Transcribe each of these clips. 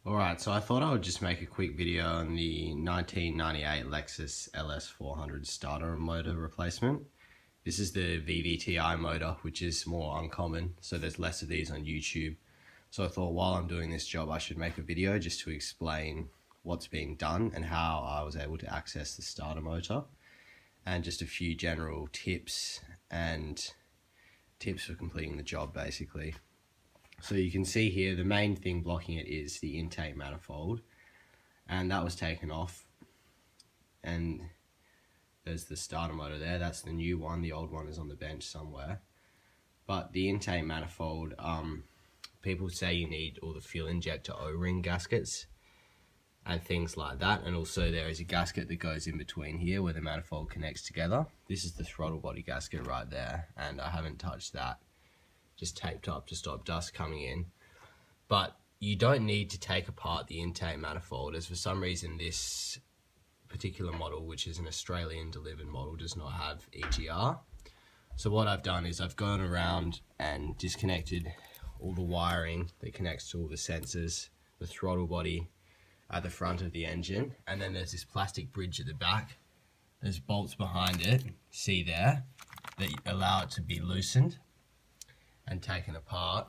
Alright, so I thought I would just make a quick video on the 1998 Lexus LS400 starter motor replacement. This is the VVTI motor, which is more uncommon, so there's less of these on YouTube. So I thought while I'm doing this job I should make a video just to explain what's being done and how I was able to access the starter motor, and just a few general tips for completing the job basically. So you can see here the main thing blocking it is the intake manifold, and that was taken off, and there's the starter motor there. That's the new one. The old one is on the bench somewhere. But the intake manifold, people say you need all the fuel injector O-ring gaskets and things like that, and also there is a gasket that goes in between here where the manifold connects together. This is the throttle body gasket right there, and I haven't touched that, just taped up to stop dust coming in. But you don't need to take apart the intake manifold, as for some reason this particular model, which is an Australian delivered model, does not have EGR. So what I've done is I've gone around and disconnected all the wiring that connects to all the sensors, the throttle body at the front of the engine, and then there's this plastic bridge at the back. There's bolts behind it, see there, that allow it to be loosened and taken apart,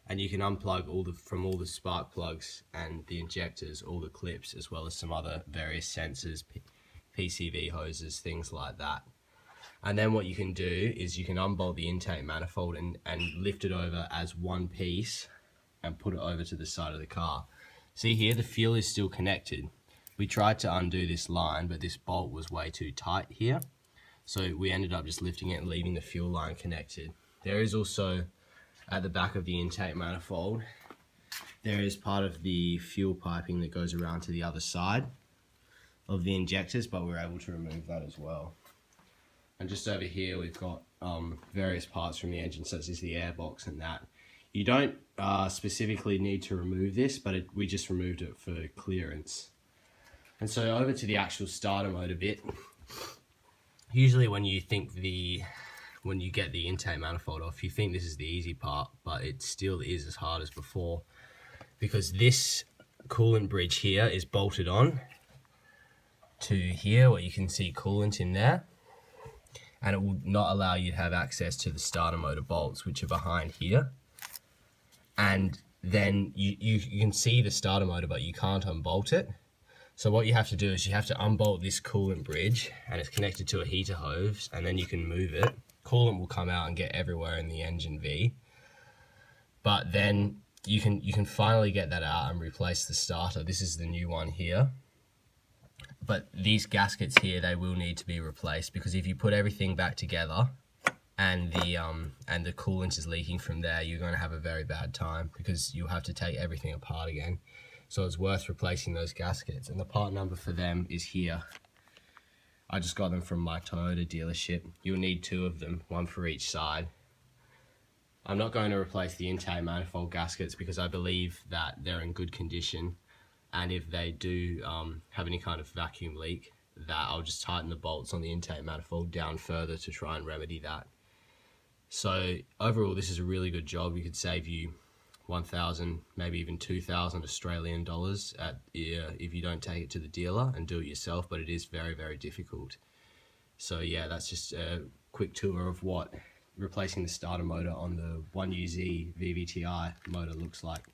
and you can unplug from all the spark plugs and the injectors, all the clips, as well as some other various sensors, PCV hoses, things like that. And then what you can do is you can unbolt the intake manifold and lift it over as one piece and put it over to the side of the car. See here, the fuel is still connected. We tried to undo this line, but this bolt was way too tight here, so we ended up just lifting it and leaving the fuel line connected. There is also, at the back of the intake manifold, there is part of the fuel piping that goes around to the other side of the injectors, but we're able to remove that as well. And just over here we've got various parts from the engine, such as the airbox and that. You don't specifically need to remove this, but we just removed it for clearance. And so over to the actual starter motor bit. Usually when you get the intake manifold off, you think this is the easy part, but it still is as hard as before, because this coolant bridge here is bolted on to here where you can see coolant in there, and it will not allow you to have access to the starter motor bolts, which are behind here. And then you can see the starter motor, but you can't unbolt it. So what you have to do is you have to unbolt this coolant bridge, and it's connected to a heater hose, and then you can move it. Coolant will come out and get everywhere in the engine V. But then you can finally get that out and replace the starter. This is the new one here. But these gaskets here, they will need to be replaced, because if you put everything back together and the coolant is leaking from there, you're going to have a very bad time, because you'll have to take everything apart again. So it's worth replacing those gaskets, and the part number for them is here. I just got them from my Toyota dealership. You'll need 2 of them, 1 for each side. I'm not going to replace the intake manifold gaskets because I believe that they're in good condition, and if they do have any kind of vacuum leak, that I'll just tighten the bolts on the intake manifold down further to try and remedy that. So overall, this is a really good job. You could save you 1,000, maybe even 2,000 Australian dollars if you don't take it to the dealer and do it yourself, but it is very, very difficult. So yeah, that's just a quick tour of what replacing the starter motor on the 1UZ VVTI motor looks like.